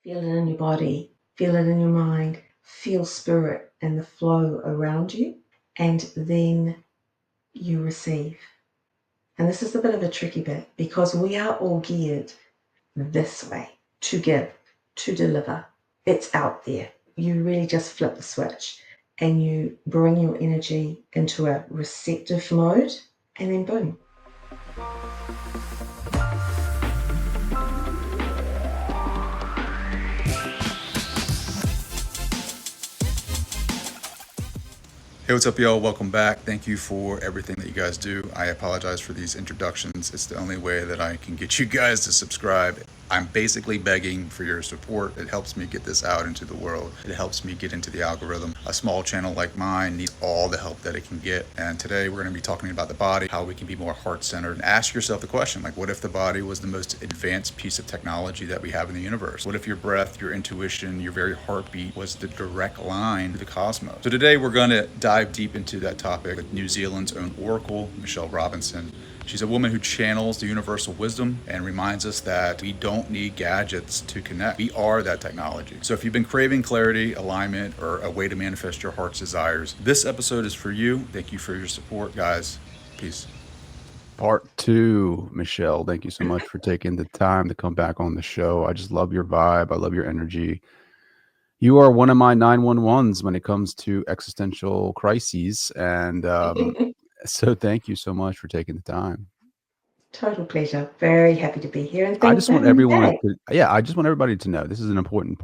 Feel it in your body, feel it in your mind, feel spirit and the flow around you, and then you receive. And this is a bit of a tricky bit because we are all geared this way to give, to deliver. It's out there. You really just flip the switch and you bring your energy into a receptive mode, and then boom. Hey, what's up, y'all? Welcome back. Thank you for everything that you guys do. I apologize for these introductions. It's the only way that I can get you guys to subscribe. I'm basically begging for your support. It helps me get this out into the world. It helps me get into the algorithm. A small channel like mine needs all the help that it can get. And today we're going to be talking about the body, how we can be more heart-centered. Ask yourself the question, like, what if the body was the most advanced piece of technology that we have in the universe? What if your breath, your intuition, your very heartbeat was the direct line to the cosmos? So today we're going to dive deep into that topic with New Zealand's own oracle, Michelle Robinson. She's a woman who channels the universal wisdom and reminds us that we don't need gadgets to connect. We are that technology. So if you've been craving clarity, alignment, or a way to manifest your heart's desires, this episode is for you. Thank you for your support, guys. Peace. Part two, Michelle. Thank you so much for taking the time to come back on the show. I just love your vibe. I love your energy. You are one of my 911s when it comes to existential crises. And so thank you so much for taking the time. Total pleasure. Very happy to be here, and I thanks just for want having me everyone back. to, yeah, I just want everybody to know this is an important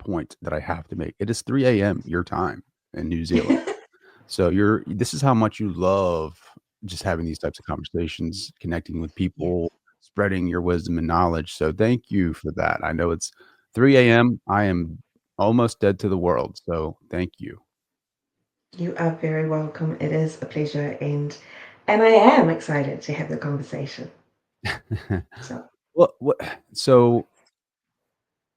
point that I have to make. It is 3 a.m. your time in New Zealand. So this is how much you love just having these types of conversations, connecting with Yeah, people, spreading your wisdom and knowledge. So thank you for that. I know it's 3 a.m. I am almost dead to the world. So thank you. you are very welcome. It is a pleasure, and I am excited to have the conversation. So, what so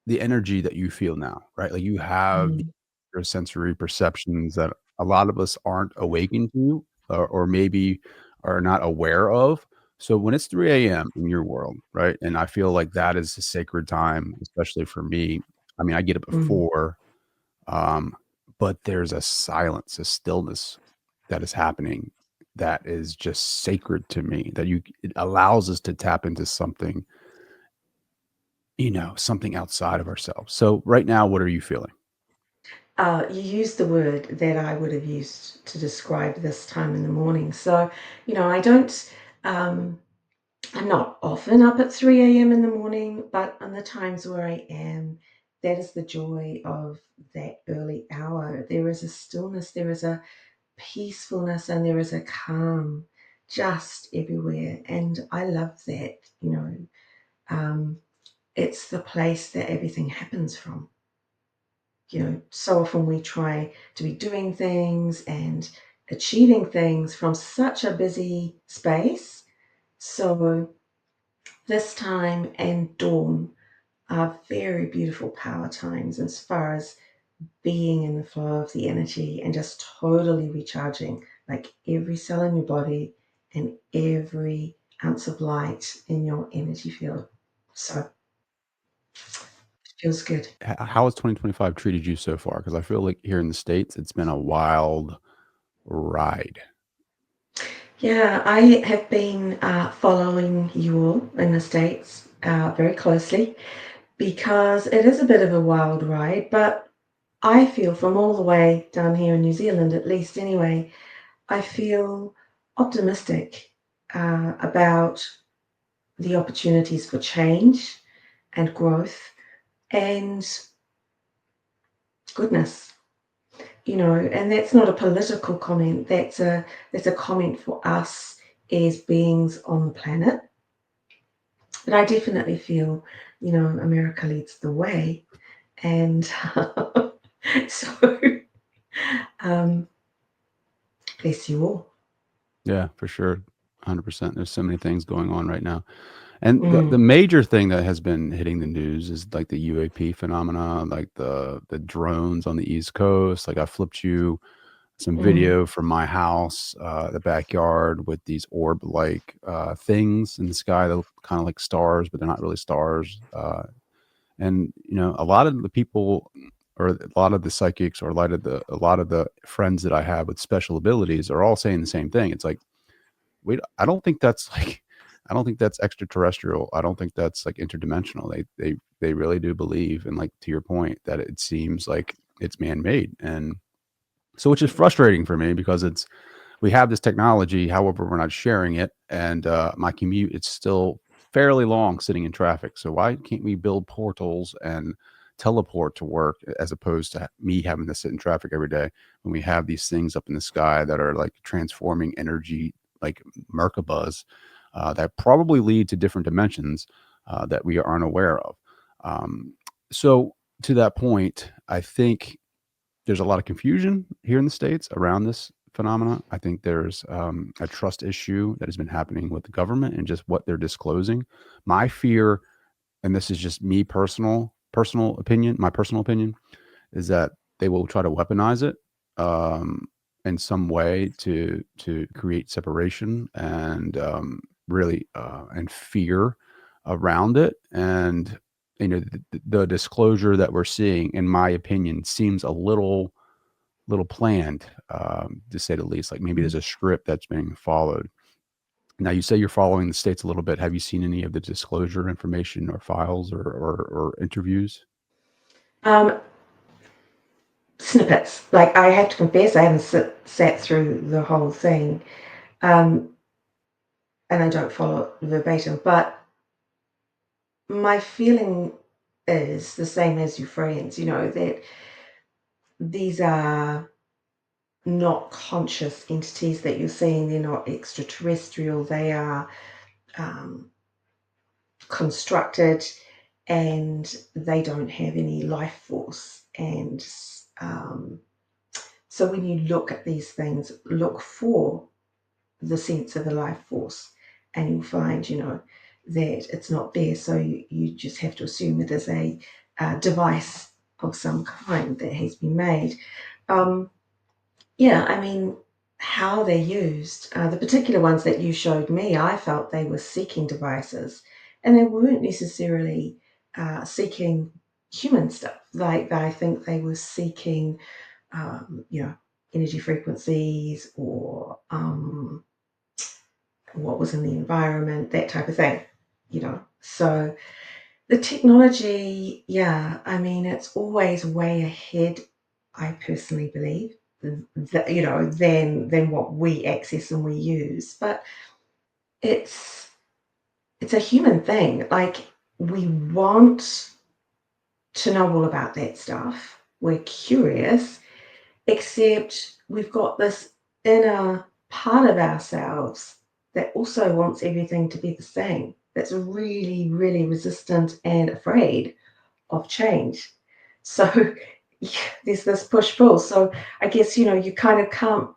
the energy that you feel now, right? Like you have mm, your sensory perceptions that a lot of us aren't awakened to or maybe are not aware of. So when it's 3 a.m. in your world, right? And I feel like that is a sacred time, especially for me. I mean, I get up at mm, 4, um, but there's a silence, a stillness that is happening that is just sacred to me, that it allows us to tap into something, something outside of ourselves. So right now, what are you feeling? you used the word that I would have used to describe this time in the morning. So, I don't. Um, I'm not often up at 3 a.m. in the morning, but on the times where I am, that is the joy of that early hour. There is a stillness, there is a peacefulness, and there is a calm just everywhere. And I love that, Um, it's the place that everything happens from. So often we try to be doing things and achieving things from such a busy space. So this time and dawn are very beautiful power times as far as being in the flow of the energy and just totally recharging, like every cell in your body and every ounce of light in your energy field. So it feels good. How has 2025 treated you so far? Because I feel like here in the States, it's been a wild ride. Yeah, I have been following you all in the States very closely because it is a bit of a wild ride, but I feel from all the way down here in New Zealand, at least anyway, I feel optimistic about the opportunities for change and growth and goodness. And that's not a political comment. That's a comment for us as beings on the planet. But I definitely feel, America leads the way, and so um, bless you all. Yeah, for sure. 100%. There's so many things going on right now. And the Mm, major thing that has been hitting the news is like the UAP phenomena, like the drones on the East Coast. Like I flipped you some mm, video from my house, the backyard with these orb-like things in the sky that look kind of like stars, but they're not really stars. And a lot of the people, or a lot of the psychics, or a lot of the friends that I have with special abilities are all saying the same thing. It's like, wait, I don't think that's like, I don't think that's extraterrestrial. I don't think that's like interdimensional. They really do believe, and like to your point, that it seems like it's man made, and so which is frustrating for me because we have this technology, however, we're not sharing it. And my commute, it's still fairly long sitting in traffic. So why can't we build portals and teleport to work as opposed to me having to sit in traffic every day when we have these things up in the sky that are like transforming energy, like Merkabahs, that probably lead to different dimensions that we aren't aware of. Um, so to that point, I think there's a lot of confusion here in the States around this phenomena. I think there's a trust issue that has been happening with the government and just what they're disclosing. My fear, and this is just me personal opinion, my personal opinion, is that they will try to weaponize it in some way to create separation and really and fear around it. And the disclosure that we're seeing, in my opinion, seems a little planned, to say the least. Like maybe there's a script that's being followed. Now, you say you're following the states a little bit. Have you seen any of the disclosure information or files or interviews? Um, Snippets. Like, I have to confess, I haven't sat through the whole thing, um, and I don't follow it verbatim. But my feeling is the same as your friends. That these are not conscious entities that you're seeing. They're not extraterrestrial. They are um, constructed, and they don't have any life force. And um, so when you look at these things, look for the sense of a life force, and you'll find, that it's not there. So you just have to assume it is a device of some kind that has been made. Um, yeah, I mean, how they're used, the particular ones that you showed me, I felt they were seeking devices, and they weren't necessarily seeking human stuff. Like, I think they were seeking, energy frequencies, or what was in the environment, that type of thing. So the technology, yeah, I mean, it's always way ahead, I personally believe, than what we access and we use. But it's it's a human thing. Like, we want to know all about that stuff. We're curious, except we've got this inner part of ourselves that also wants everything to be the same. That's really, really resistant and afraid of change. So yeah, there's this push pull. So I guess you kind of can't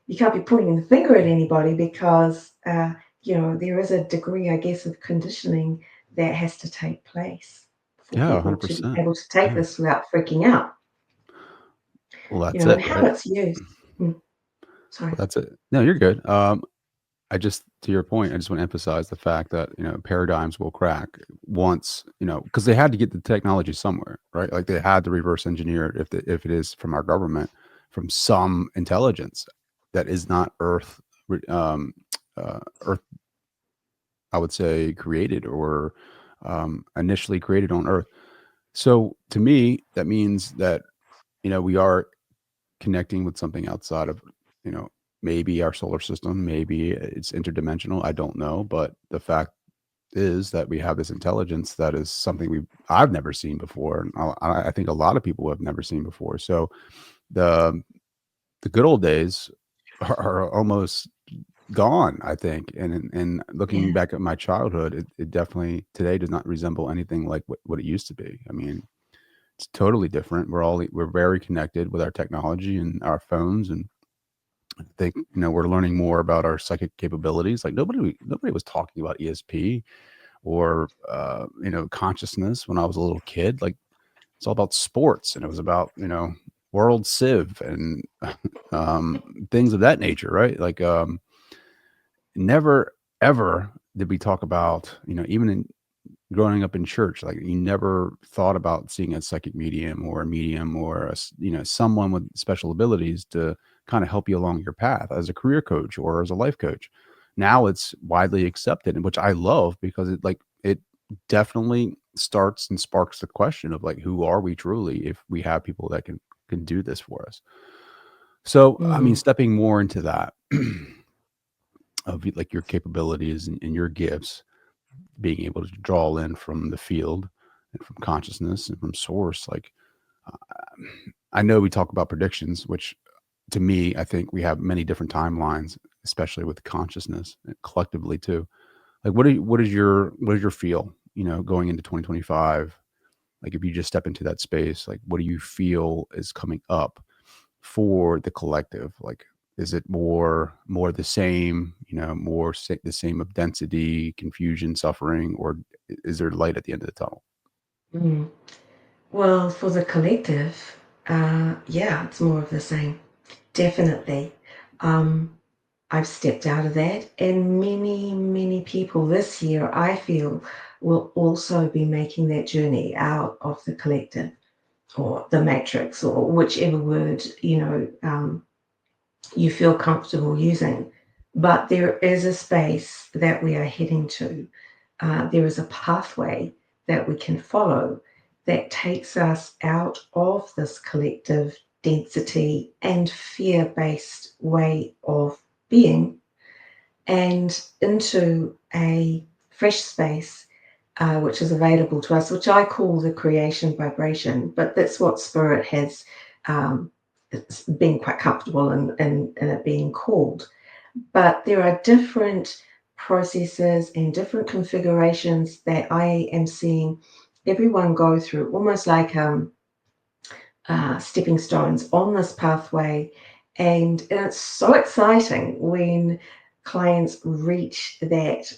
be pointing the finger at anybody, because there is a degree, I guess, of conditioning that has to take place for Yeah, people to be 100%. able to take Yeah. this without freaking out. Well, that's it, And how right? it's used. Sorry. Well, that's it. No, you're good. I just, to your point, I just want to emphasize the fact that, paradigms will crack once, because they had to get the technology somewhere, right? Like they had to reverse engineer it if it is from our government, from some intelligence that is not Earth, I would say, created or initially created on Earth. So to me, that means that, we are connecting with something outside of, you know, maybe our solar system, maybe it's interdimensional. I don't know. But the fact is that we have this intelligence that is something I've never seen before. And I think a lot of people have never seen before. So the the good old days are almost gone, I think. And looking Yeah. back at my childhood, it definitely today does not resemble anything like what it used to be. I mean, it's totally different. We're very connected with our technology and our phones, and I think we're learning more about our psychic capabilities. Like nobody was talking about ESP or consciousness when I was a little kid. Like it's all about sports, and it was about World Civ and things of that nature, right? Like never ever did we talk about even in growing up in church, like you never thought about seeing a psychic medium or a medium or someone with special abilities to kind of help you along your path as a career coach or as a life coach. Now it's widely accepted, and which I love because it definitely starts and sparks the question of like, who are we truly if we have people that can do this for us? So, I mean, Mm, stepping more into that of like your capabilities and your gifts, being able to draw in from the field and from consciousness and from source. Like, I know we talk about predictions, which to me, I think we have many different timelines, especially with consciousness collectively too. Like, what is your feel, going into 2025? Like, if you just step into that space, like, what do you feel is coming up for the collective? Like, is it more the same, the same of density, confusion, suffering, or is there light at the end of the tunnel? mm. Well, for the collective, yeah, it's more of the same. Definitely. Um, I've stepped out of that, and many, many people this year, I feel, will also be making that journey out of the collective or the matrix or whichever word, you feel comfortable using. But there is a space that we are heading to. There is a pathway that we can follow that takes us out of this collective density and fear based way of being and into a fresh space which is available to us, which I call the creation vibration. But that's what spirit has it's been quite comfortable in it being called. But there are different processes and different configurations that I am seeing everyone go through, almost like stepping stones on this pathway. And it's so exciting when clients reach that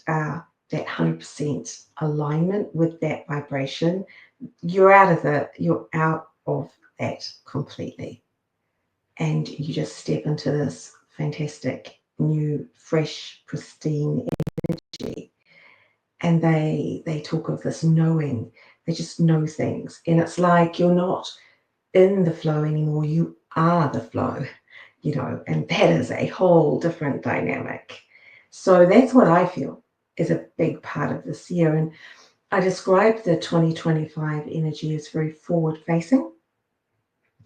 100% alignment with that vibration. You're out of that completely, and you just step into this fantastic new fresh pristine energy. And they talk of this knowing. They just know things, and it's like you're not in the flow anymore, you are the flow, and that is a whole different dynamic. So that's what I feel is a big part of this year. And I describe the 2025 energy as very forward facing,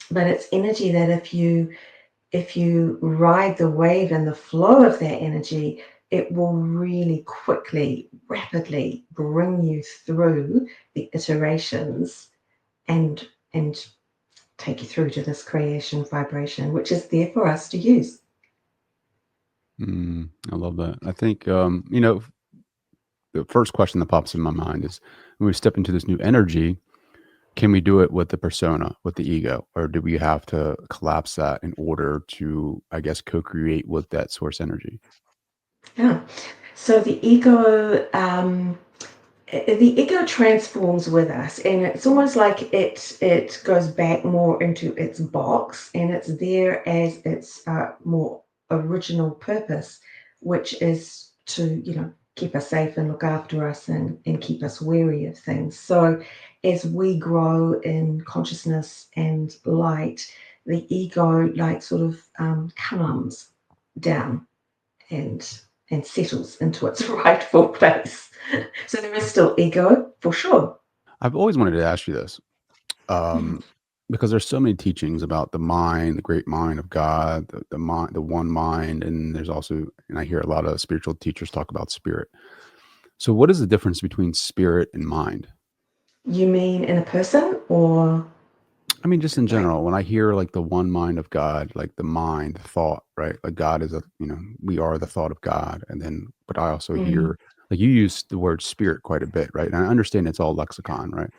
but it's energy that if you ride the wave and the flow of that energy, it will really quickly, rapidly bring you through the iterations and take you through to this creation vibration, which is there for us to use. I love that. I think, the first question that pops in my mind is when we step into this new energy, can we do it with the persona, with the ego, or do we have to collapse that in order to, I guess, co-create with that source energy? Yeah. So the ego transforms with us, and it's almost like it goes back more into its box, and it's there as its more original purpose, which is to keep us safe and look after us and keep us wary of things. So as we grow in consciousness and light, the ego like sort of calms down and settles into its rightful place. So there is still ego for sure. I've always wanted to ask you this, um, because there's so many teachings about the mind, the great mind of God, the mind, the one mind, and there's also, and I hear a lot of spiritual teachers talk about spirit. So, what is the difference between spirit and mind? You mean in a person or I mean, just in like? general, when I hear like the one mind of God, like the mind, the thought, right? Like God is we are the thought of God. And then, but I also Mm. hear, like you use the word spirit quite a bit, right? And I understand it's all lexicon, right?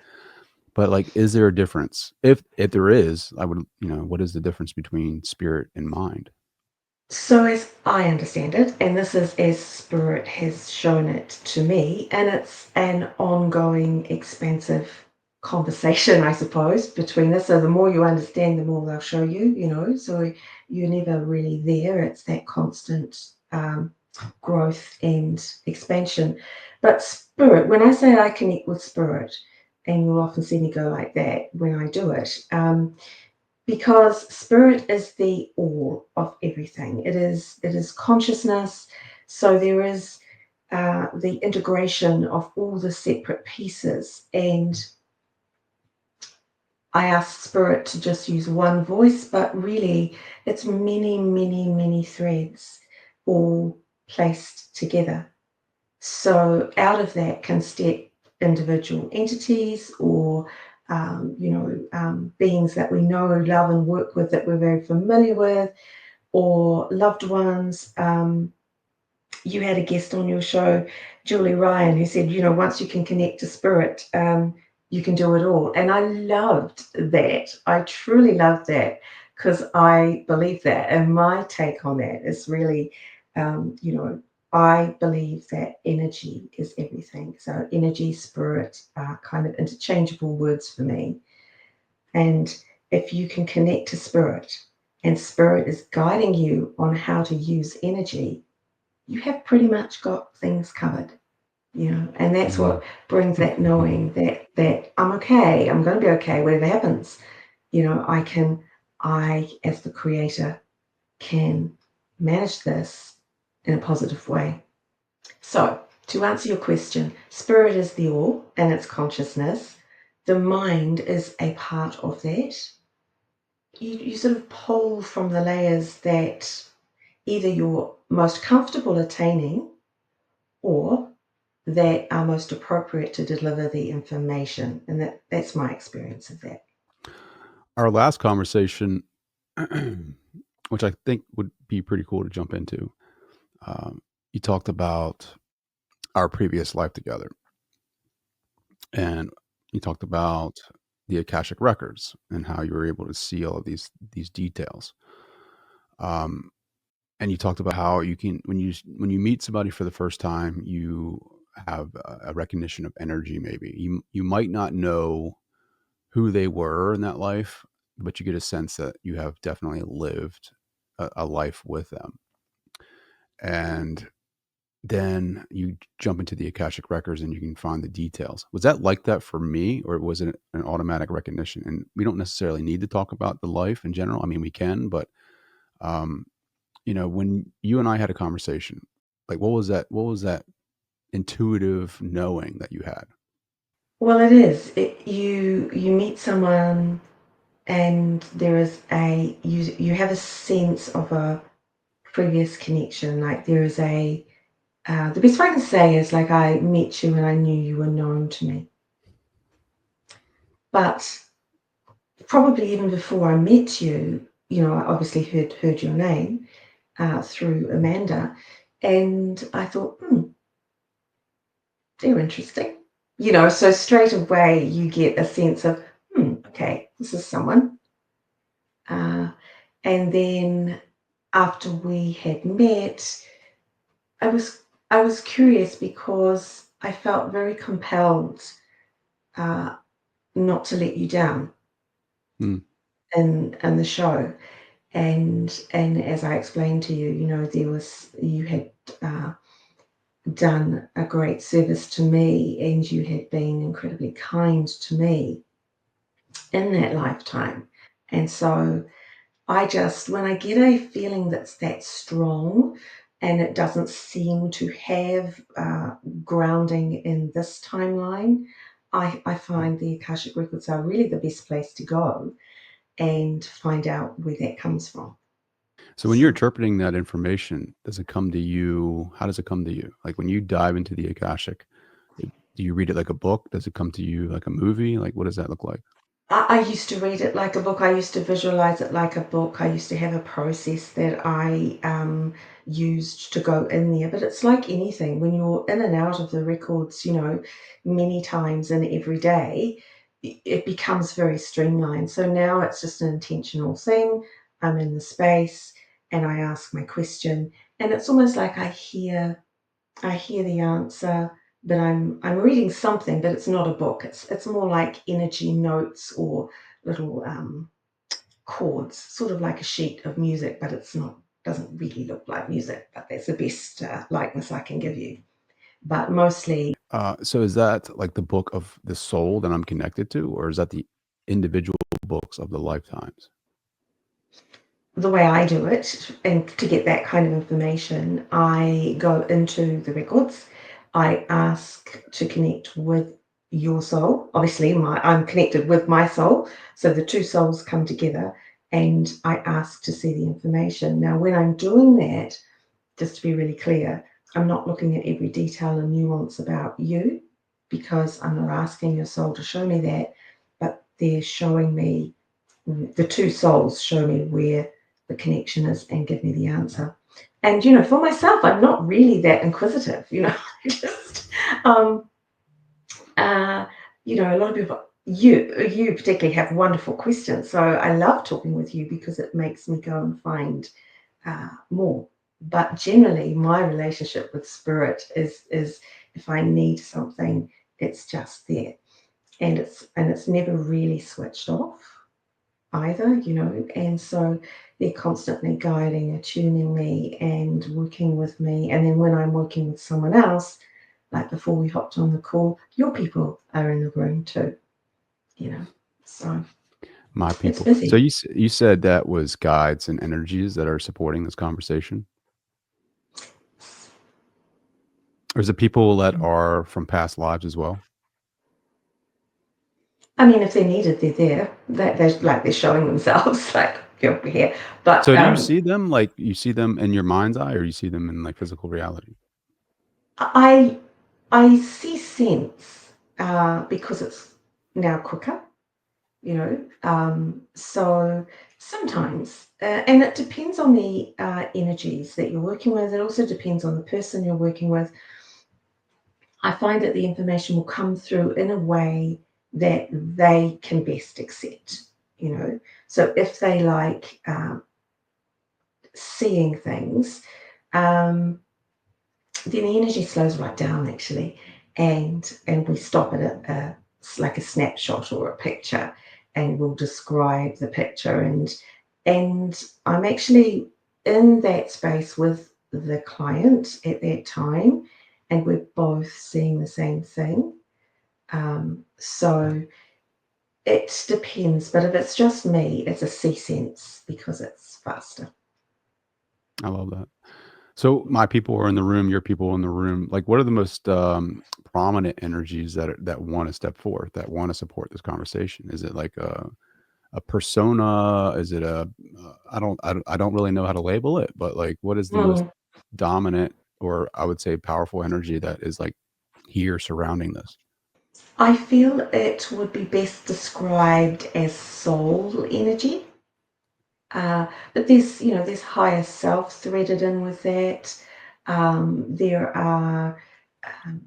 But like, is there a difference? If there is, I would, what is the difference between spirit and mind? So as I understand it, and this is as spirit has shown it to me, and it's an ongoing expansive conversation, I suppose, between us. So the more you understand, the more they'll show you, so you're never really there. It's that constant growth and expansion. But spirit, when I say I connect with spirit, and you'll often see me go like that when I do it, because spirit is the all of everything. It is consciousness. So there is the integration of all the separate pieces, and I ask spirit to just use one voice, but really it's many, many, many threads all placed together. So out of that can step individual entities or beings that we know, love, and work with that we're very familiar with, or loved ones. You had a guest on your show, Julie Ryan, who said, once you can connect to spirit, you can do it all. And I loved that. I truly loved that because I believe that. And my take on that is really, I believe that energy is everything. So energy, spirit are kind of interchangeable words for me. And if you can connect to spirit and spirit is guiding you on how to use energy, you have pretty much got things covered, and that's what brings that knowing that I'm okay, I'm going to be okay, whatever happens. I, as the creator, can manage this in a positive way. So, to answer your question, spirit is the all and its consciousness. The mind is a part of that. You sort of pull from the layers that either you're most comfortable attaining or that are most appropriate to deliver the information. And that's my experience of that. Our last conversation, which I think would be pretty cool to jump into, you talked about our previous life together. And you talked about the Akashic records and how you were able to see all of these details. And you talked about how you can when you meet somebody for the first time, you have a recognition of energy. Maybe you might not know who they were in that life, but you get a sense that you have definitely lived a life with them. And then you jump into the Akashic records and you can find the details. Was that like that for me, or was it an automatic recognition? And we don't necessarily need to talk about the life in general. I mean, we can, but when you and I had a conversation, like what was that intuitive knowing that you had? Well, it is. You meet someone, and there is you have a sense of a previous connection. Like there is the best way I can say is like I met you and I knew you were known to me. But probably even before I met you, I obviously heard your name through Amanda, and I thought, they're interesting. So straight away you get a sense of, okay, this is someone. And then after we had met, I was curious because I felt very compelled not to let you down in the show. And as I explained to you, you had done a great service to me, and you had been incredibly kind to me in that lifetime. And so when I get a feeling that's that strong and it doesn't seem to have grounding in this timeline, I find the Akashic Records are really the best place to go and find out where that comes from. So when you're interpreting that information, does it come to you? How does it come to you? Like when you dive into the Akashic, do you read it like a book? Does it come to you like a movie? Like what does that look like? I used to read it like a book. I used to visualize it like a book. I used to have a process that I used to go in there. But it's like anything, when you're in and out of the records, many times and every day, it becomes very streamlined. So now it's just an intentional thing. I'm in the space and I ask my question, and it's almost like I hear the answer, but I'm reading something, but it's not a book. It's more like energy notes or little chords, sort of like a sheet of music, but it's not. doesn't really look like music, but that's the best likeness I can give you. But mostly, So is that like the book of the soul that I'm connected to, or is that the individual books of the lifetimes? the way I do it, and to get that kind of information, I go into the records. I ask to connect with your soul. Obviously, I'm connected with my soul, so the two souls come together, and I ask to see the information. Now, when I'm doing that, just to be really clear, I'm not looking at every detail and nuance about you, because I'm not asking your soul to show me that, but they're showing me, the two souls show me where the connection is and give me the answer. And for myself, I'm not really that inquisitive. I just um a lot of people, you particularly, have wonderful questions, so I love talking with you because it makes me go and find more. But generally, my relationship with spirit is if I need something, it's just there, and it's never really switched off either, and so they're constantly guiding, attuning me, and working with me. And then when I'm working with someone else, like before we hopped on the call, your people are in the room too, so My it's people. So busy. you said that was guides and energies that are supporting this conversation? Or is it people that are from past lives as well? I mean, if they're needed, they're there. They're showing themselves, like over here. But So do you see them, like, you see them in your mind's eye, or you see them in, like, physical reality? I I see sense because it's now quicker. So sometimes, and it depends on the energies that you're working with. It also depends on the person you're working with. I find that the information will come through in a way that they can best accept. So if they like seeing things, um, then the energy slows right down, actually, and we stop at like a snapshot or a picture, and we'll describe the picture, and I'm actually in that space with the client at that time, and we're both seeing the same thing. So it depends, but if it's just me, it's a C sense because it's faster. I love that. So my people are in the room, your people are in the room. Like, what are the most prominent energies that want to step forth, that want to support this conversation? Is it like a persona? Is it I don't really know how to label it, but like, what is the most Mm. dominant, or I would say powerful energy that is like here surrounding this? I feel it would be best described as soul energy. But there's higher self threaded in with that. There are, um,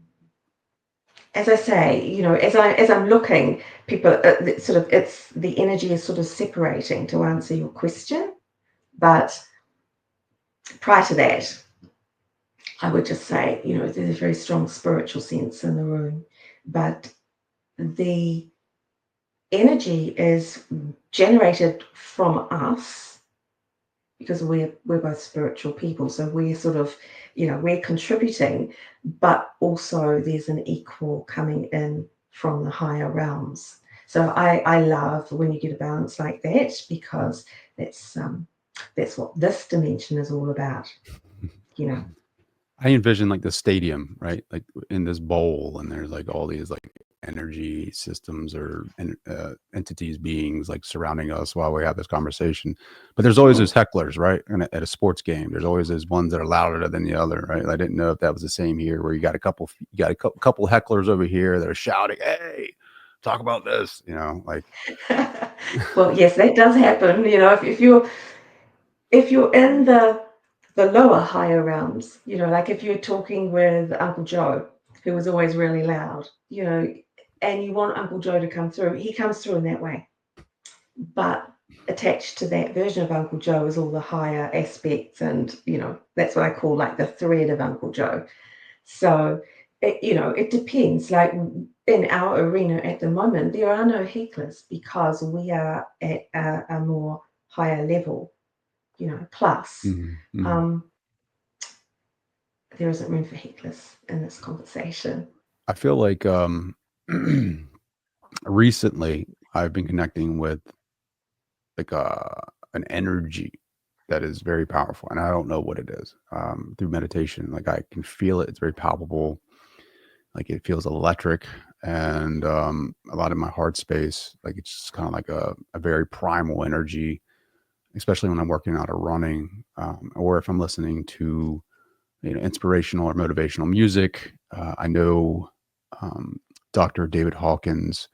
as I say, as I'm looking, people sort of, it's the energy is sort of separating to answer your question. But prior to that, I would just say, there's a very strong spiritual sense in the room, but the energy is generated from us because we're both spiritual people, so we're sort of, we're contributing, but also there's an equal coming in from the higher realms. So I love when you get a balance like that, because that's what this dimension is all about, you know. I envision like the stadium, right? Like in this bowl, and there's like all these like energy systems or entities, beings like surrounding us while we have this conversation. But there's always Mm. those hecklers, right? And at a sports game, there's always those ones that are louder than the other, right? I didn't know if that was the same here, where you got a couple hecklers over here that are shouting, "Hey, talk about this," like. Well, yes, that does happen. If you're in the lower higher realms, like if you're talking with Uncle Joe, who was always really loud, and you want Uncle Joe to come through, he comes through in that way. But attached to that version of Uncle Joe is all the higher aspects, and that's what I call like the thread of Uncle Joe. So it depends. Like in our arena at the moment, there are no hecklers because we are at a more higher level. plus. Mm-hmm. There isn't room for hecklers in this conversation. I feel like recently I've been connecting with like an energy that is very powerful, and I don't know what it is. Through meditation, like I can feel it. It's very palpable. Like it feels electric, and a lot of my heart space, like it's just kind of like a very primal energy, especially when I'm working out or running, or if I'm listening to inspirational or motivational music. I know um, Dr. David Hawkins,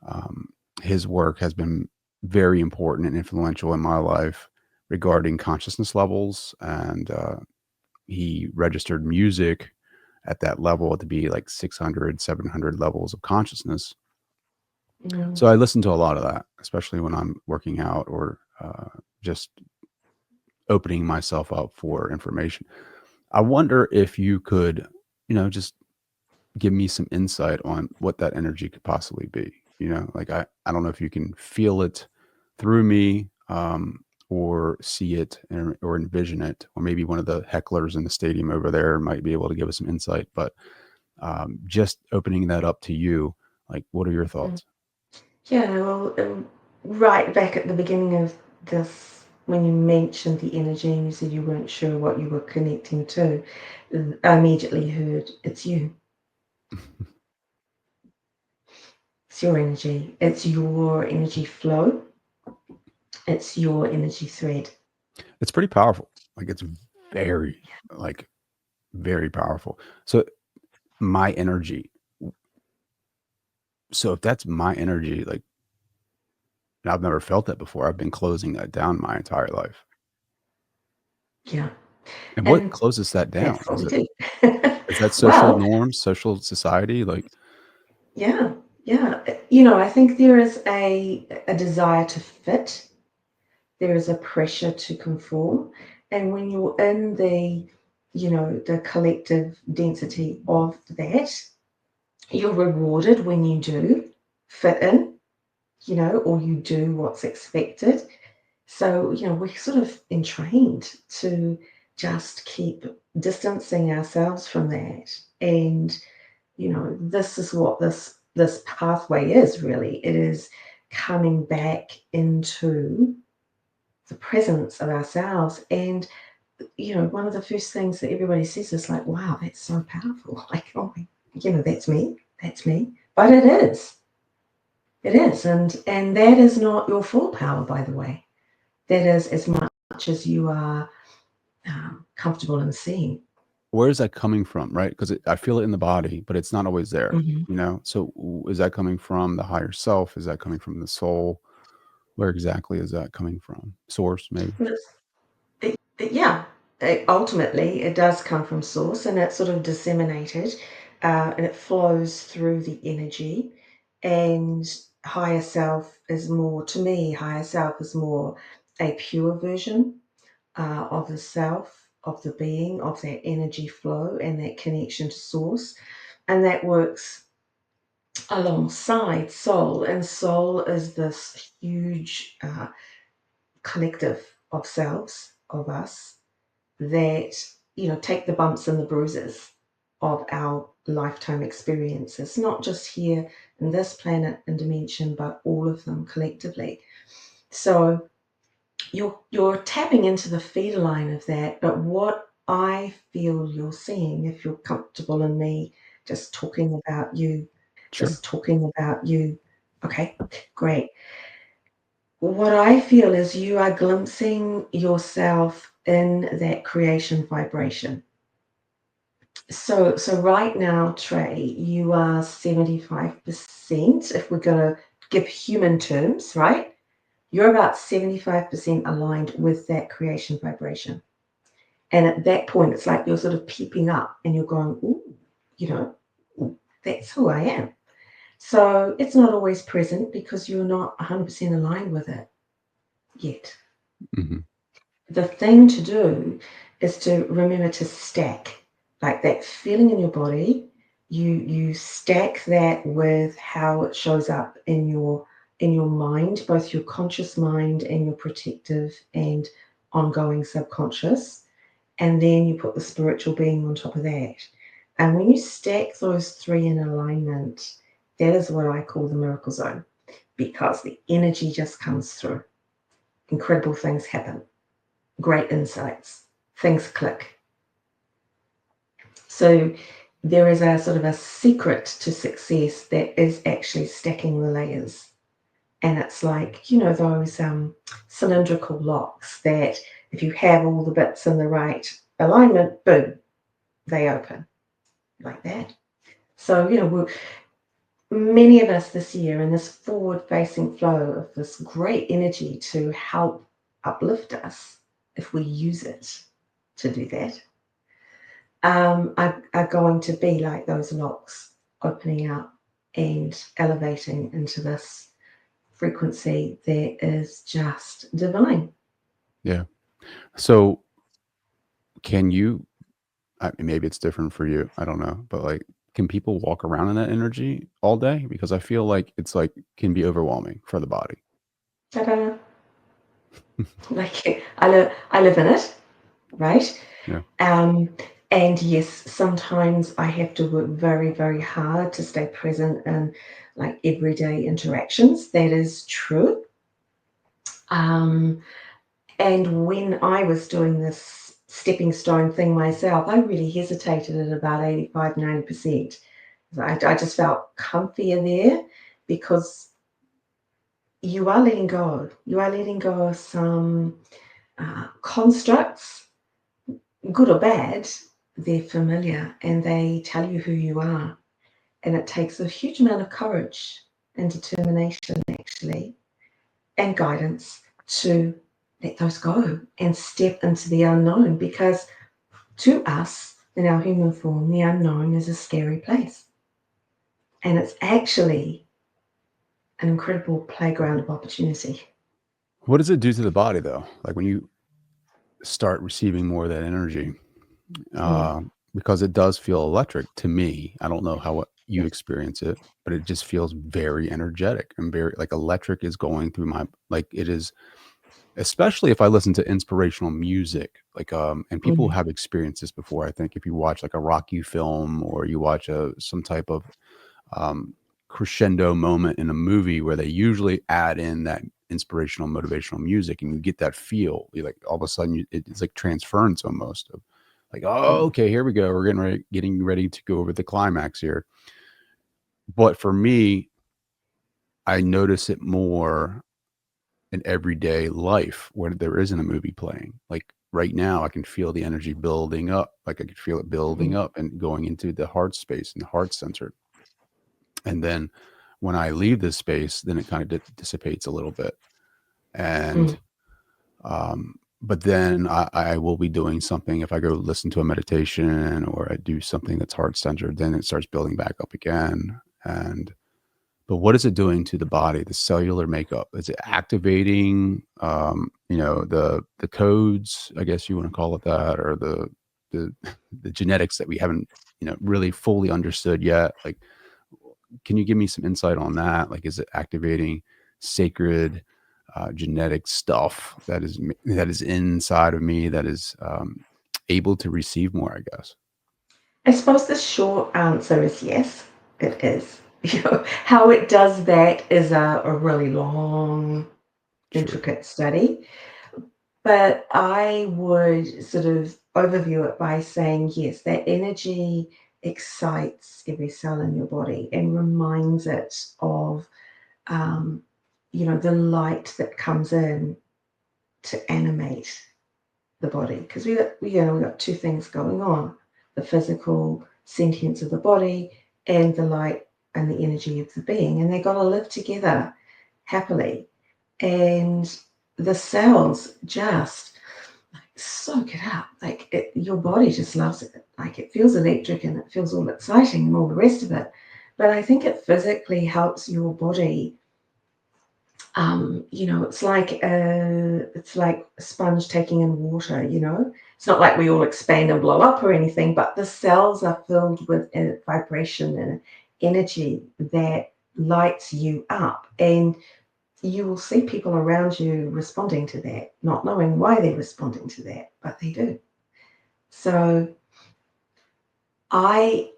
um, his work has been very important and influential in my life regarding consciousness levels, and he registered music at that level to be like 600, 700 levels of consciousness. Mm. So I listen to a lot of that, especially when I'm working out or just opening myself up for information. I wonder if you could, just give me some insight on what that energy could possibly be. Like I don't know if you can feel it through me, or see it or envision it, or maybe one of the hecklers in the stadium over there might be able to give us some insight. But just opening that up to you, like, what are your Mm. thoughts? Yeah, well, right back at the beginning of this, when you mentioned the energy and you said you weren't sure what you were connecting to, I immediately heard it's you. It's your energy. It's your energy flow. It's your energy thread. It's pretty powerful. Like it's very, like very powerful. So my energy. So if that's my energy, like, and I've never felt that before. I've been closing that down my entire life. Yeah. And what And closes that down? that's what we do. Is that social Well, norms, social society? Like, yeah, yeah. I think there is a desire to fit. There is a pressure to conform. And when you're in the collective density of that, you're rewarded when you do fit in, or you do what's expected. So, we're sort of entrained to just keep distancing ourselves from that. And, this is what this pathway is really. It is coming back into the presence of ourselves. And, one of the first things that everybody says is like, wow, that's so powerful. Like, oh, that's me. That's me. But it is. It is. And that is not your full power, by the way. That is as much as you are comfortable in seeing. where is that coming from? Right? Because I feel it in the body, but it's not always there. Mhm. So is that coming from the higher self? Is that coming from the soul? Where exactly is that coming from? Source, maybe. Yeah, ultimately, it does come from source and it's sort of disseminated and it flows through the energy. And higher self is more, to me, higher self is more a pure version of the self, of the being, of that energy flow and that connection to source. And that works alongside soul. And soul is this huge collective of selves, of us, that take the bumps and the bruises of our lifetime experiences, not just here in this planet and dimension, but all of them collectively. So you're tapping into the feeder line of that. But what I feel you're seeing, if you're comfortable in me just talking about you, Sure. Okay, great. What I feel is you are glimpsing yourself in that creation vibration. So right now, Trey, you are 75%. If we're going to give human terms, right? You're about 75% aligned with that creation vibration. And at that point, it's like you're sort of peeping up and you're going, ooh, ooh, that's who I am. So it's not always present because you're not 100% aligned with it yet. Hmm. The thing to do is to remember to stack, like that feeling in your body. You stack that with how it shows up in your mind, both your conscious mind and your protective and ongoing subconscious, and then you put the spiritual being on top of that. And when you stack those three in alignment, that is what I call the miracle zone, because the energy just comes through. Incredible things happen, great insights, things click. So there is a sort of a secret to success that is actually stacking the layers. And it's like, you know, those cylindrical locks that if you have all the bits in the right alignment, boom, they open like that. So, you know, many of us this year in this forward-facing flow of this great energy to help uplift us, if we use it to do that, are going to be like those locks opening up and elevating into this frequency that is just divine. Yeah. So can you, maybe it's different for you, I don't know, but like, can people walk around in that energy all day? Because I feel like it's like can be overwhelming for the body. Ta-da! Like I live in it, right? Yeah. And yes, sometimes I have to work very, very hard to stay present in like everyday interactions. That is true. And when I was doing this stepping stone thing myself, I really hesitated at about 85, 90%. I just felt comfier there because you are letting go. You are letting go of some constructs, good or bad. They're familiar and they tell you who you are. And it takes a huge amount of courage and determination, actually, and guidance to let those go and step into the unknown, because to us in our human form, the unknown is a scary place. And it's actually an incredible playground of opportunity. What does it do to the body though? Like when you start receiving more of that energy, Mm, because it does feel electric to me. I don't know how you yes. experience it, but it just feels very energetic and very like electric is going through my, like it is, especially if I listen to inspirational music, like, and people Mm, have experienced this before. I think if you watch like a Rocky film or you watch some type of um, crescendo moment in a movie where they usually add in that inspirational, motivational music, and you get that feel. You like all of a sudden, it's like transference almost of like, oh, mm, okay, here we go. We're getting ready to go over the climax here. But for me, I notice it more in everyday life where there isn't a movie playing. Like right now, I can feel the energy building up. Like I can feel it building mm, up and going into the heart space and the heart center. And then when I leave this space, then it kind of dissipates a little bit. mm, And, but then I will be doing something. If I go listen to a meditation or I do something that's heart centered, then it starts building back up again. And, but what is it doing to the body, the cellular makeup? Is it activating, the codes, I guess you want to call it that, or the, the genetics that we haven't, really fully understood yet? Like, can you give me some insight on that? Like, is it activating sacred genetic stuff that is inside of me that is able to receive more? I guess. I suppose the short answer is yes, it is. You know, how it does that is a really long, Sure. intricate study. But I would sort of overview it by saying, yes, that energy excites every cell in your body and reminds it of, um, the light that comes in to animate the body. Because we got two things going on: the physical sentience of the body and the light and the energy of the being, and they got to live together happily. And the cells just soak it up. Like your body just loves it. Like it feels electric and it feels all exciting and all the rest of it. But I think it physically helps your body. It's like a sponge taking in water. It's not like we all expand and blow up or anything, but the cells are filled with vibration and energy that lights you up. And you will see people around you responding to that, not knowing why they're responding to that, but they do. So I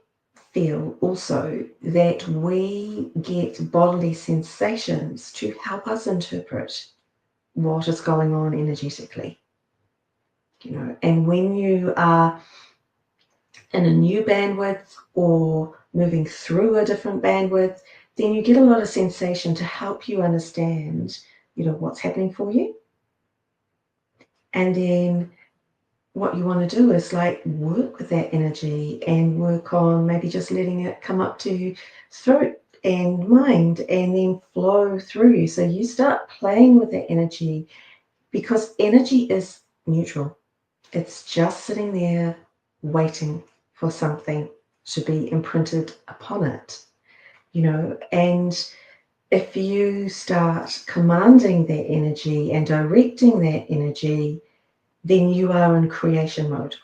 feel also that we get bodily sensations to help us interpret what is going on energetically. And when you are in a new bandwidth or moving through a different bandwidth, then you get a lot of sensation to help you understand, what's happening for you. And then what you want to do is like work with that energy and work on maybe just letting it come up to throat and mind and then flow through you. So you start playing with that energy, because energy is neutral. It's just sitting there waiting for something to be imprinted upon it, and if you start commanding that energy and directing that energy, then you are in creation mode.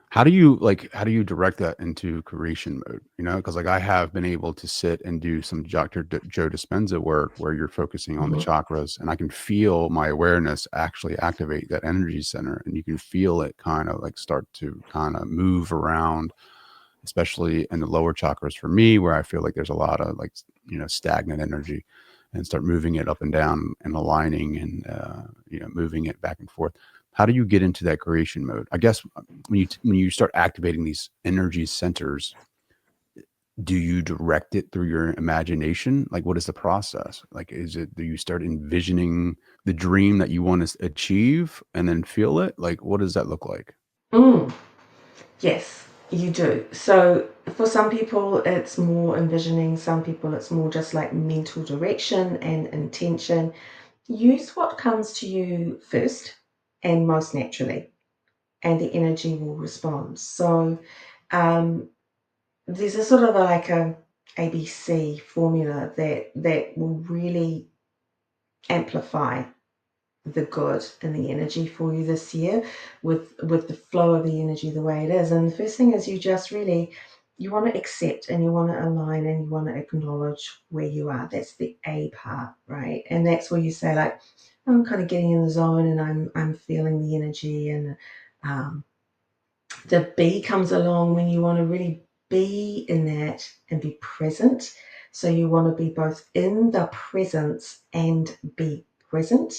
How do you direct that into creation mode? Because like I have been able to sit and do some Dr. Joe Dispenza work where you're focusing on the chakras, and I can feel my awareness actually activate that energy center, and you can feel it kind of like start to kind of move around, especially in the lower chakras for me, where I feel like there's a lot of like, stagnant energy, and start moving it up and down and aligning and, moving it back and forth. How do you get into that creation mode? I guess when you start activating these energy centers, do you direct it through your imagination? Like, what is the process? Like, do you start envisioning the dream that you want to achieve and then feel it? Like, what does that look like? Yes, you do. So for some people, it's more envisioning. Some people, it's more just like mental direction and intention. Use what comes to you first and most naturally, and the energy will respond. So there's a sort of like a ABC formula that will really amplify the good and the energy for you this year, with the flow of the energy the way it is. And the first thing is you want to accept and you want to align and you want to acknowledge where you are. That's the A part, right? And that's where you say like, I'm kind of getting in the zone and I'm feeling the energy. And the B comes along when you want to really be in that and be present. So you want to be both in the presence and be present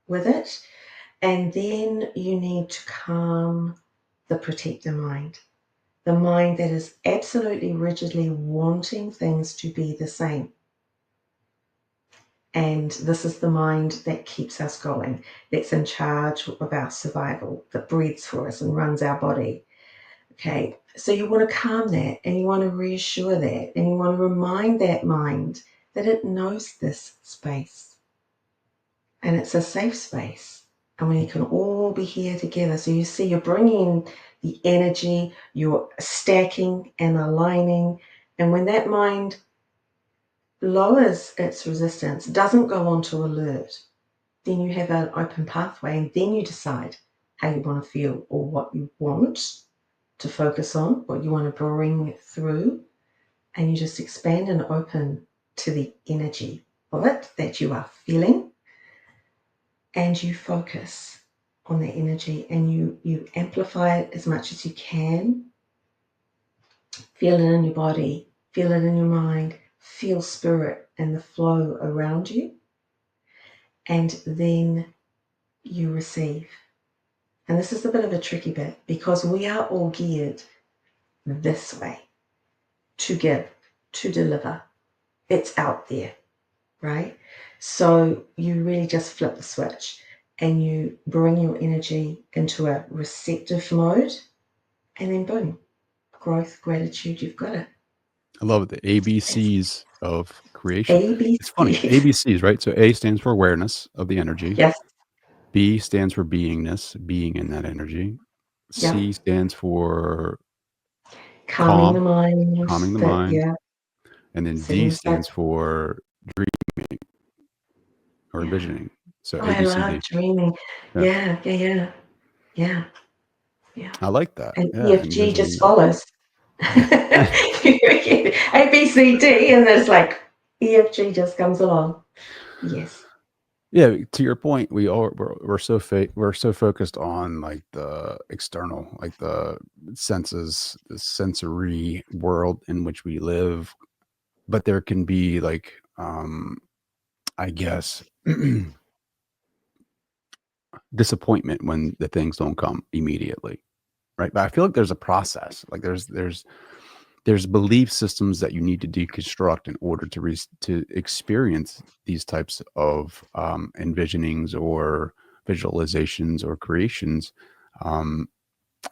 with it. And then you need to calm the protector mind, the mind that is absolutely rigidly wanting things to be the same. And this is the mind that keeps us going, that's in charge of our survival, that breathes for us and runs our body. Okay, so you want to calm that and you want to reassure that and you want to remind that mind that it knows this space and it's a safe space. And we can all be here together. So you see, you're bringing the energy, you're stacking and aligning. And when that mind lowers its resistance, doesn't go on to alert, then you have an open pathway, and then you decide how you want to feel or what you want to focus on, what you want to bring through, and you just expand and open to the energy of it that you are feeling, and you focus on the energy and you amplify it as much as you can. Feel it in your body, feel it in your mind, feel spirit and the flow around you, and then you receive. And this is a bit of a tricky bit, because we are all geared this way, to give, to deliver. It's out there, right? So you really just flip the switch and you bring your energy into a receptive mode, and then boom, growth, gratitude, you've got it. I love it. The ABCs of creation. It's funny. ABCs. ABCs, right? So A stands for awareness of the energy. Yes. B stands for beingness, being in that energy. Yeah. C stands for Calming the calm, mind. calming the That, mind. yeah. And then Setting D aside. stands for dreaming or Yeah. envisioning. So Oh, A, I B, C, love D. dreaming. Yeah. Yeah. Yeah. Yeah. Yeah. Yeah. I like that. And Yeah. EFG just Envisioning. follows. A, B, C, D, and there's like EFG just comes along. Yes. Yeah, to your point, we're so focused on like the external, like the senses, the sensory world in which we live, but there can be like I guess disappointment when the things don't come immediately, right? But I feel like there's a process. Like there's belief systems that you need to deconstruct in order to to experience these types of envisionings or visualizations or creations. Um,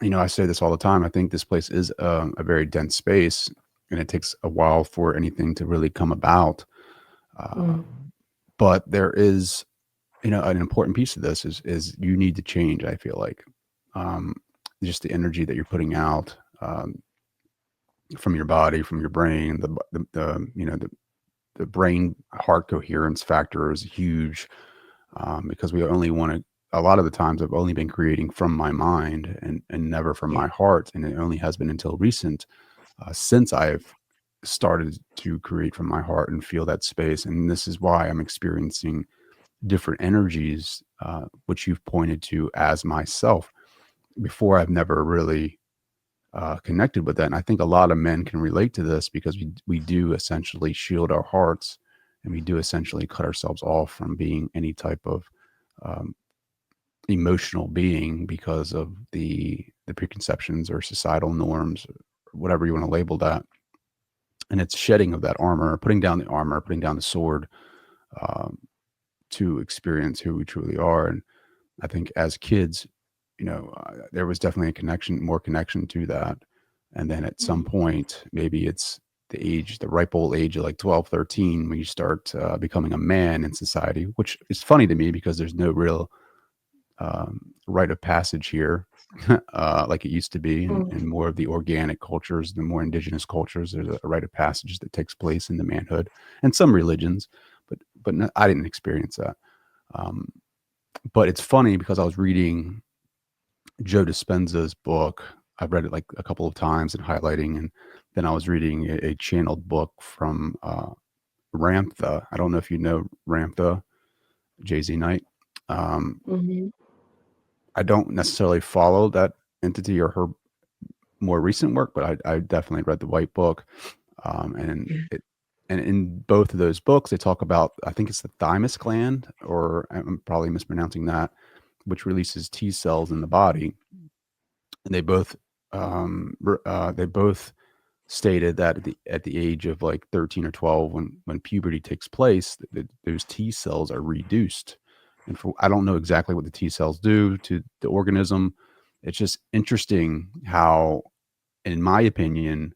I say this all the time. I think this place is a very dense space, and it takes a while for anything to really come about. Uh, Mm. but there is, an important piece of this is you need to change. I feel like um, just the energy that you're putting out. From your body, from your brain, the brain heart coherence factor is huge because we only want to. A lot of the times, I've only been creating from my mind and never from Yeah. my heart, and it only has been until recent since I've started to create from my heart and feel that space. And this is why I'm experiencing different energies, which you've pointed to as myself. Before, I've never really connected with that. And I think a lot of men can relate to this because we do essentially shield our hearts, and we do essentially cut ourselves off from being any type of um, emotional being because of the preconceptions or societal norms, or whatever you want to label that. And it's shedding of that armor, putting down the sword um, to experience who we truly are. And I think as kids, there was definitely a more connection to that. And then at some Mm. point, maybe it's the ripe old age of like 12, 13, when you start becoming a man in society, which is funny to me because there's no real rite of passage here. Like it used to be in Mm. more of the organic cultures, the more indigenous cultures, there's a rite of passage that takes place in the manhood and some religions, but no, I didn't experience that. Um, but it's funny because I was reading Joe Dispenza's book. I've read it like a couple of times and highlighting, and then I was reading a channeled book from Ramtha. I don't know if you know Ramtha, Jay Z Knight. Um, Mhm. I don't necessarily follow that entity or her more recent work, but I definitely read the White Book, and Yeah. and in both of those books, they talk about, I think it's the thymus gland, or I'm probably mispronouncing that, which releases T cells in the body, and they both stated that at the age of like 13 or 12, when puberty takes place, those T cells are reduced. And I don't know exactly what the T cells do to the organism. It's just interesting how, in my opinion,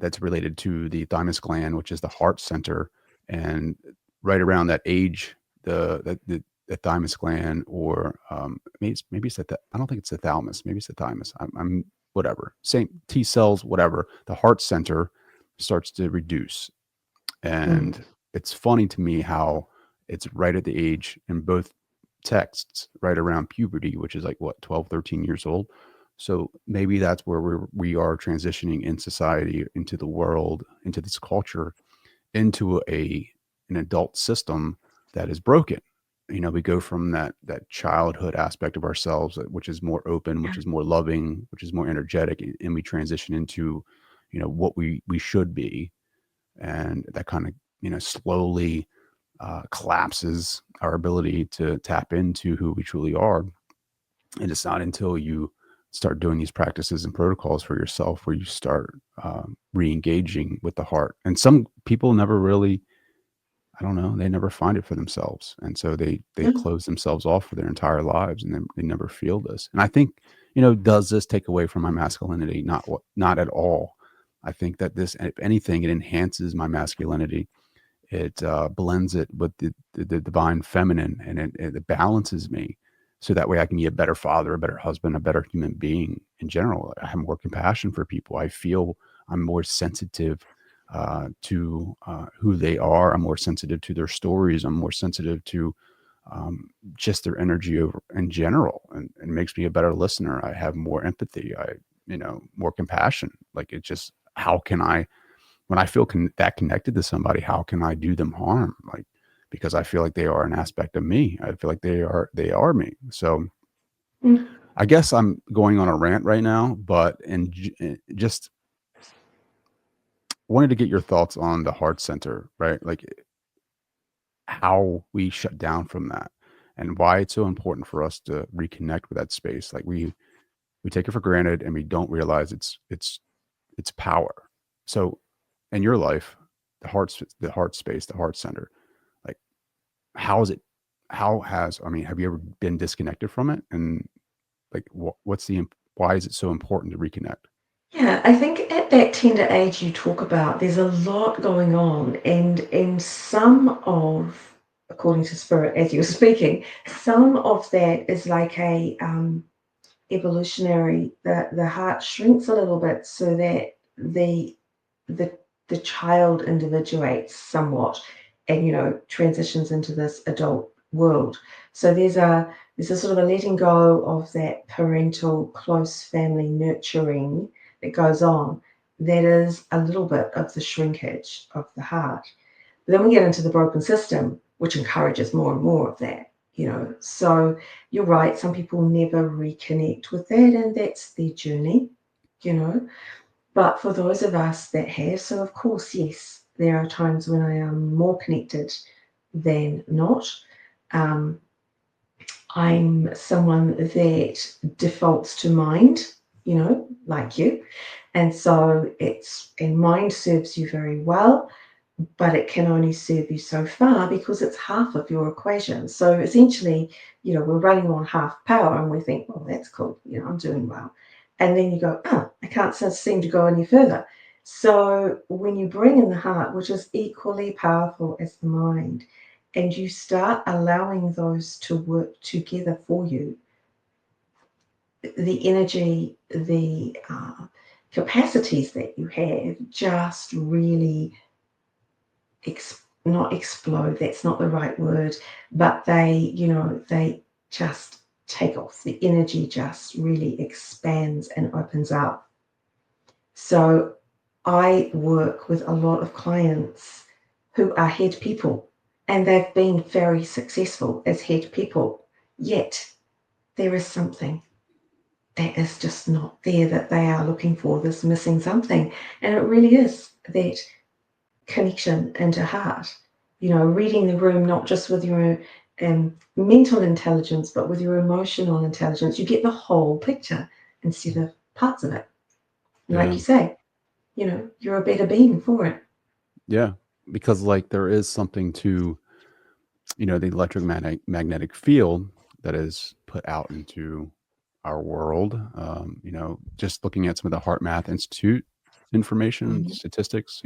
that's related to the thymus gland, which is the heart center. And right around that age, the thymus gland, or maybe it's the, I don't think it's the thalamus. Maybe it's the thymus. I'm whatever. Same T cells, whatever. The heart center starts to reduce, Mm. and it's funny to me how it's right at the age in both texts, right around puberty, which is like what, 12, 13 years old. So maybe that's where we are transitioning in society, into the world, into this culture, into an adult system that is broken. We go from that childhood aspect of ourselves, which is more open, Yeah. which is more loving, which is more energetic, and we transition into, what we should be. And that kind of, slowly collapses our ability to tap into who we truly are. And it's not until you start doing these practices and protocols for yourself where you start re-engaging with the heart. And some people never really, I don't know, they never find it for themselves. And so they No. close themselves off for their entire lives, and they never feel this. And I think, does this take away from my masculinity? Not at all. I think that this, if anything, it enhances my masculinity. It blends it with the divine feminine, and it balances me, so that way I can be a better father, a better husband, a better human being in general. I have more compassion for people. I feel I'm more sensitive to who they are. I'm more sensitive to their stories. I'm more sensitive to just their energy over in general, and it makes me a better listener. I have more empathy. More compassion. Like, it just, how can I, when I feel that connected to somebody, how can I do them harm? Like, because I feel like they are an aspect of me. I feel like they are me. So Mm. I guess I'm going on a rant right now, but just wanted to get your thoughts on the heart center, right? Like how we shut down from that and why it's so important for us to reconnect with that space. Like we take it for granted and we don't realize it's power. So in your life, the heart space, the heart center, like how is it how has I mean, have you ever been disconnected from it? And like why is it so important to reconnect? Yeah, I think at that tender age you talk about, there's a lot going on, and some of, according to spirit, as you were speaking, some of that is like a evolutionary. The heart shrinks a little bit so that the the child individuates somewhat, and transitions into this adult world. So there's a sort of a letting go of that parental close family nurturing that goes on. That is a little bit of the shrinkage of the heart. But then we get into the broken system, which encourages more and more of that. So you're right, some people never reconnect with that, and that's their journey. But for those of us that have, so of course, yes, there are times when I am more connected than not. Um, I'm someone that defaults to mind, like you. And so and mind serves you very well, but it can only serve you so far because it's half of your equation. So essentially, we're running on half power and we think, oh, that's cool, I'm doing well. And then you go, oh, I can't seem to go any further. So when you bring in the heart, which is equally powerful as the mind, and you start allowing those to work together for you, the energy, the capacities that you have just really not explode, that's not the right word, but they just take off. The energy just really expands and opens up. So I work with a lot of clients who are head people, and they've been very successful as head people, yet there is something that is just not there that they are looking for, this missing something. And it really is that connection into heart. Reading the room not just with your mental intelligence, but with your emotional intelligence. You get the whole picture instead of parts of it. And like Yeah. you say, you're a better being for it. Yeah. Because like there is something to, the electromagnetic field that is put out into our world. Just looking at some of the Heart Math Institute information, Mhm. statistics,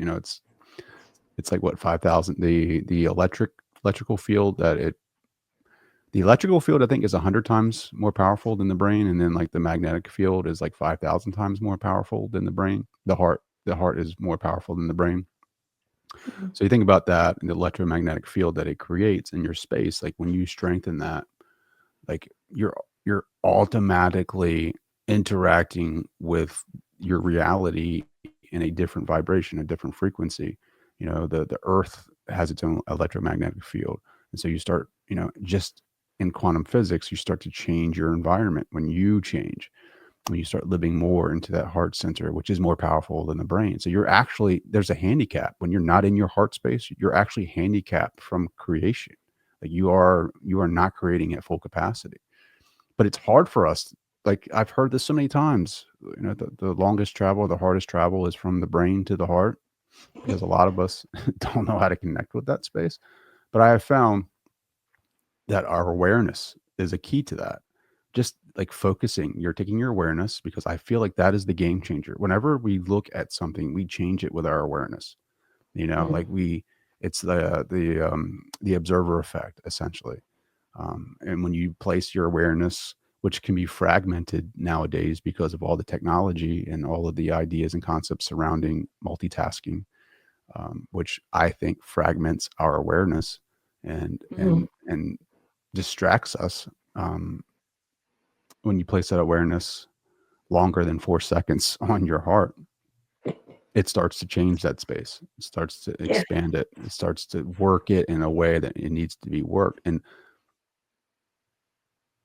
it's like what 5,000 the electrical field the electrical field I think is 100 times more powerful than the brain, and then like the magnetic field is like 5,000 times more powerful than the brain. The heart is more powerful than the brain. Mhm. So you think about that and the electromagnetic field that it creates in your space, like when you strengthen that, like you're automatically interacting with your reality in a different vibration, a different frequency. The earth has its own electromagnetic field, and so you start, just in quantum physics, you start to change your environment when you change, when you start living more into that heart center, which is more powerful than the brain. So there's a handicap when you're not in your heart space. You're actually handicapped from creation. Like you are not creating at full capacity. But it's hard for us. Like I've heard this so many times. The longest travel, the hardest travel is from the brain to the heart, because a lot of us don't know how to connect with that space. But I have found that our awareness is a key to that. Just like focusing, you're taking your awareness, because I feel like that is the game changer. Whenever we look at something, we change it with our awareness. Like it's the observer effect essentially. And when you place your awareness, which can be fragmented nowadays because of all the technology and all of the ideas and concepts surrounding multitasking, which I think fragments our awareness and Mhm. and and distracts us. Um, when you place that awareness longer than 4 seconds on your heart, it starts to change that space. It starts to Yeah. expand it. It starts to work it in a way that it needs to be worked. And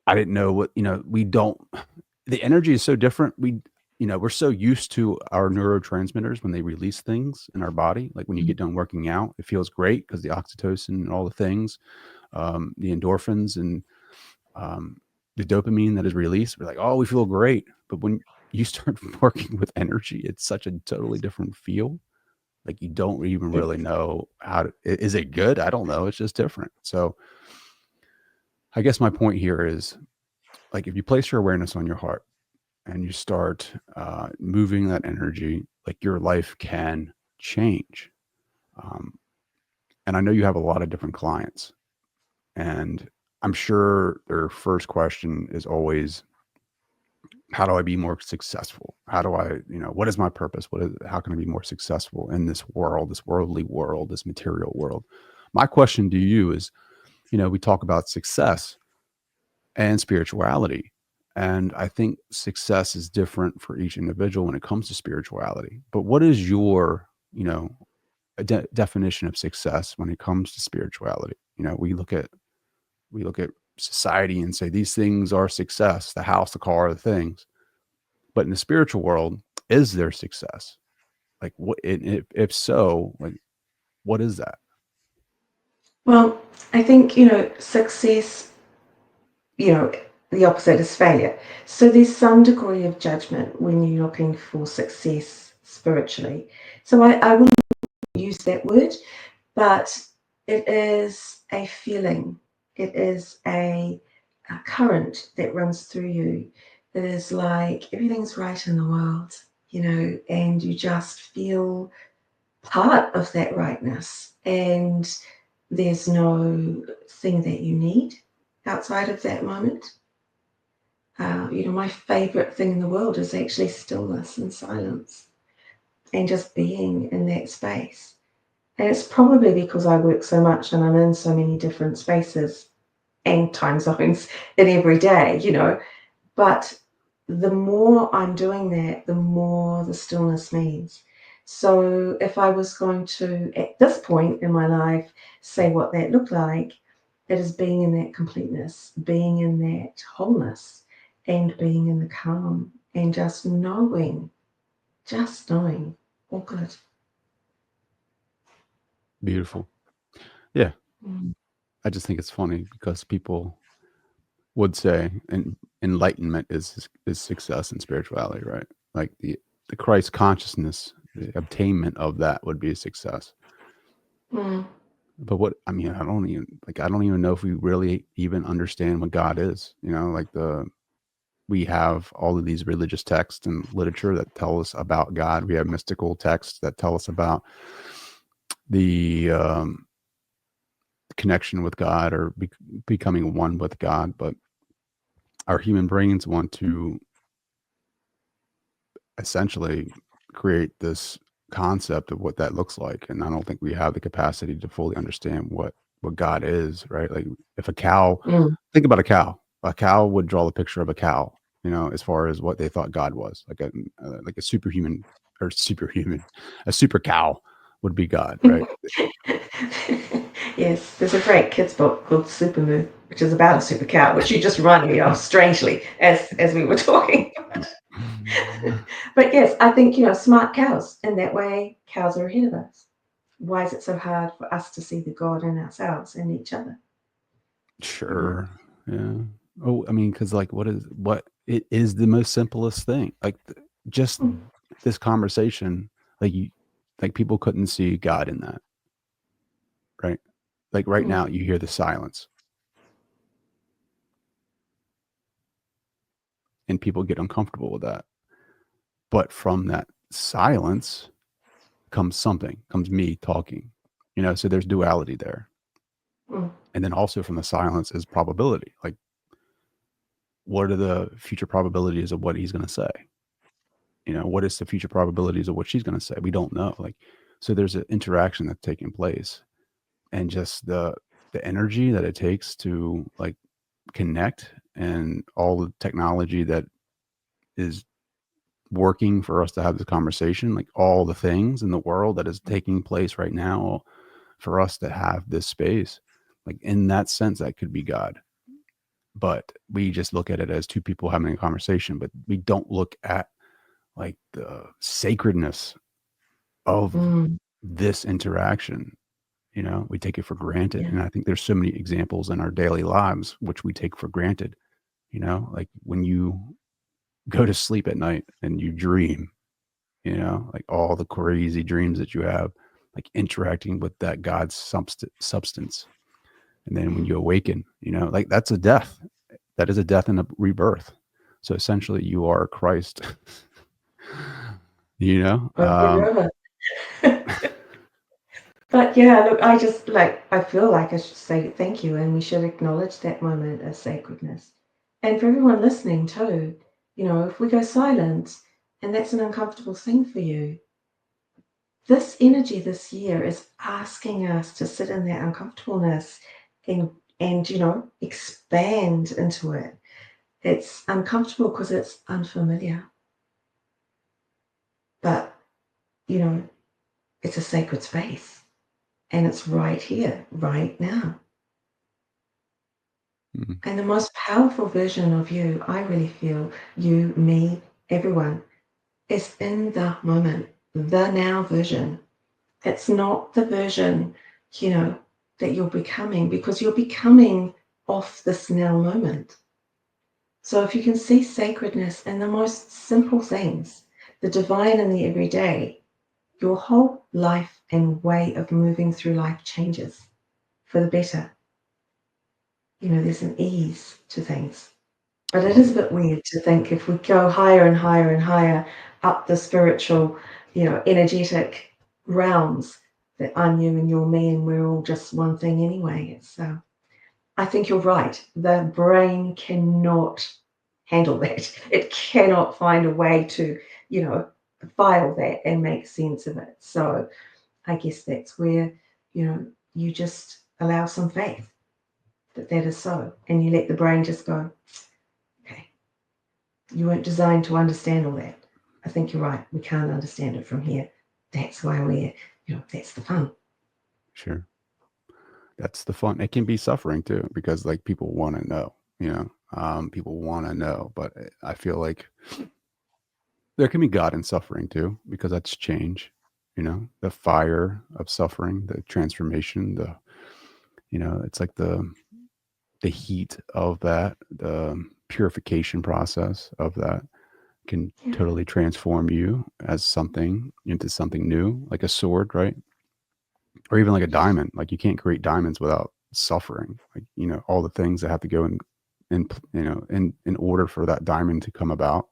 I didn't know what, we don't, the energy is so different. We're so used to our neurotransmitters when they release things in our body. Like when you get done working out, it feels great because the oxytocin and all the things, the endorphins and the dopamine that is released, we're like, oh, we feel great. But when you start working with energy, it's such a totally different feel. Like you don't even Yeah. really know is it good? I don't know. It's just different. So I guess my point here is, like, if you place your awareness on your heart and you start moving that energy, like your life can change. Um, and I know you have a lot of different clients, and I'm sure their first question is always, how do I be more successful? How do I, what is my purpose? How can I be more successful in this world, this worldly world, this material world? My question to you is, we talk about success and spirituality. And I think success is different for each individual when it comes to spirituality. But what is your, definition of success when it comes to spirituality? We look at society and say these things are success, the house, the car, the things. But in the spiritual world, is there success? Like what if so, like what is that? Well, I think, success, you know, the opposite is failure. So there's some degree of judgment when you're looking for success spiritually. So I wouldn't use that word, but it is a feeling. It is a current that runs through you. It is like everything's right in the world, and you just feel part of that rightness. And there's no thing that you need outside of that moment. My favorite thing in the world is actually stillness and silence and just being in that space. And it's probably because I work so much and I'm in so many different spaces and time zones in every day, But the more I'm doing that, the more the stillness means. So if I was going to, at this point in my life, say what that looked like, it is being in that completeness, being in that wholeness, and being in the calm, and just knowing, all good. Beautiful. Yeah. Mm. I just think it's funny because people would say enlightenment is success in spirituality, right? Like the Christ consciousness, the obtainment of that would be a success. Mm. But what I mean, I don't even know if we really even understand what God is. Like we have all of these religious texts and literature that tell us about God. We have mystical texts that tell us about the connection with God or becoming one with God. But our human brains want to essentially create this concept of what that looks like, and I don't think we have the capacity to fully understand what God is, right? Like if a cow, Mm. think about a cow would draw the picture of a cow, as far as what they thought God was, like a superhuman or superhuman, a super cow would be God, right? Yes, there's a great kids book called Supermoon, which is about a super cow, which you just reminded me of strangely as we were talking. But yes, I think smart cows, and that way cows are ahead of us. Why is it so hard for us to see the God in ourselves and each other? You know? Sure. Yeah. Oh, I mean, because like, what it is the most simplest thing. Like, just Mm. this conversation, like like people couldn't see God in that, right? Like right Mm. now, you hear the silence, and people get uncomfortable with that. But from that silence comes me talking, So there's duality there, Mm. and then also from the silence is probability. Like, what are the future probabilities of what he's going to say? What is the future probabilities of what she's going to say? We don't know. Like, so there's an interaction that's taking place, and just the energy that it takes to like connect, and all the technology that is working for us to have this conversation, like all the things in the world that is taking place right now for us to have this space, like in that sense, that could be God. But we just look at it as two people having a conversation, but we don't look at like the sacredness of this interaction. You know, we take it for granted. Yeah. And I think there's so many examples in our daily lives which we take for granted. You know, like when you go to sleep at night and you dream, you know, like all the crazy dreams that you have, like interacting with that God's substance. And then when you awaken, you know, like that's a death. That is a death and a rebirth. So essentially, you are Christ. You know, But yeah, look, I just I feel like I should say thank you, and we should acknowledge that moment as sacredness. And for everyone listening too, if we go silent and that's an uncomfortable thing for you, this energy this year is asking us to sit in that uncomfortableness and expand into it. It's uncomfortable because it's unfamiliar, but it's a sacred space, and it's right here, right now. And the most powerful version of you, I really feel, you, me, everyone, is in the moment, the now version. It's not the version, that you're becoming, because you're becoming off this now moment. So if you can see sacredness in the most simple things, the divine in the everyday, your whole life and way of moving through life changes for the better. There's an ease to things. But it is a bit weird to think if we go higher and higher and higher up the spiritual, energetic realms, that I'm you and you're me and we're all just one thing anyway. I think you're right. The brain cannot handle that. It cannot find a way to, file that and make sense of it. So I guess that's where, you just allow some faith that is so. And you let the brain just go, okay, you weren't designed to understand all that. I think you're right. We can't understand it from here. That's why that's the fun. Sure. That's the fun. It can be suffering too, because like people want to know, people want to know, but I feel like there can be God in suffering too, because that's change, the fire of suffering, the transformation, it's like the heat of that, the purification process of that can totally transform you as something into something new, like a sword, right? Or even like a diamond. Like you can't create diamonds without suffering. Like, all the things that have to go in order for that diamond to come about.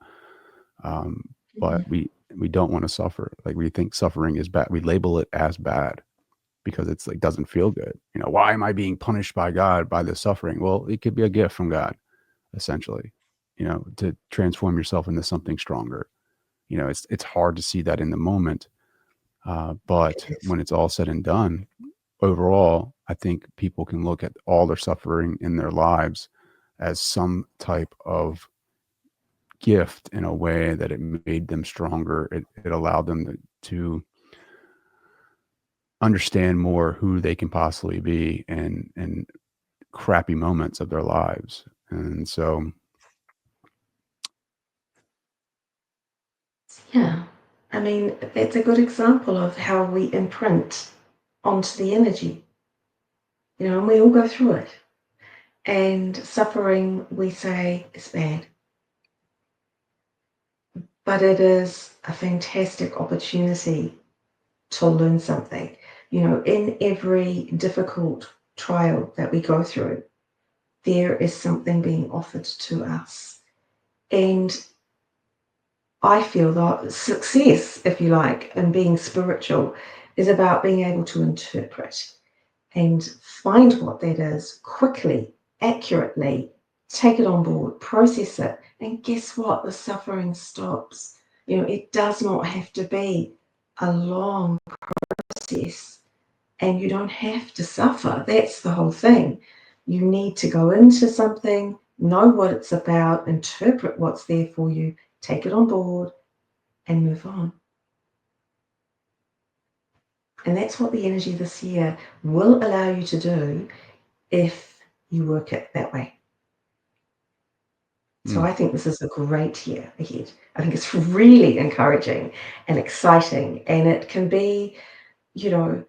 But we don't want to suffer. Like we think suffering is bad. We label it as bad because it's like doesn't feel good. Why am I being punished by God by this suffering? Well, it could be a gift from God, essentially, to transform yourself into something stronger. It's hard to see that in the moment. But when it's all said and done, overall, I think people can look at all their suffering in their lives as some type of gift in a way that it made them stronger. It allowed them to understand more who they can possibly be in crappy moments of their lives. And so, Yeah. I mean, it's a good example of how we imprint onto the energy, and we all go through it. And suffering, we say, is bad. But it is a fantastic opportunity to learn something. In every difficult trial that we go through, there is something being offered to us. And I feel that success, if you like, in being spiritual is about being able to interpret and find what that is quickly, accurately, take it on board, process it, and guess what? The suffering stops. It does not have to be a long process, and you don't have to suffer. That's the whole thing. You need to go into something, know what it's about, interpret what's there for you, take it on board, and move on. And that's what the energy this year will allow you to do if you work it that way. So I think this is a great year ahead. I think it's really encouraging and exciting, and it can be, the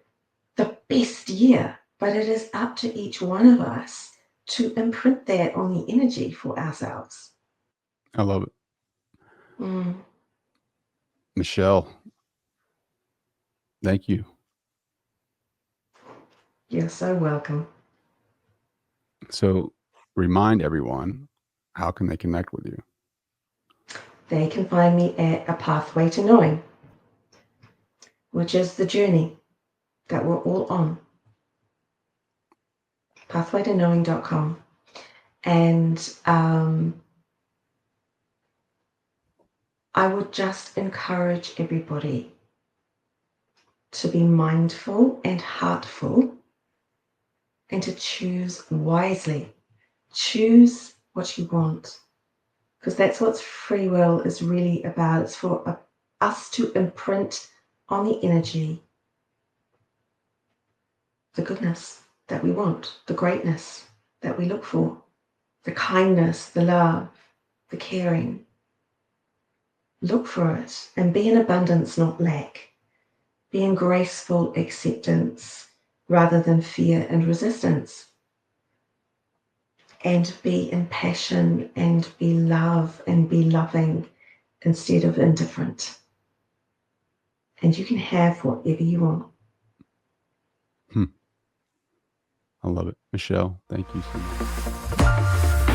best year, but it is up to each one of us to imprint that on the energy for ourselves. I love it. Michelle, thank you. You're so welcome. So remind everyone, how can they connect with you? They can find me at A Pathway to Knowing, which is the journey that we're all on. pathwaytoknowing.com. And I would just encourage everybody to be mindful and heartful and to choose wisely. Choose what you want, because that's what free will is really about. It's for us to imprint on the energy the goodness that we want, the greatness that we look for, the kindness, the love, the caring. Look for it and be in abundance, not lack. Be in graceful acceptance rather than fear and resistance. And be in passion and be love and be loving instead of indifferent. And you can have whatever you want. I love it. Michelle, thank you so much.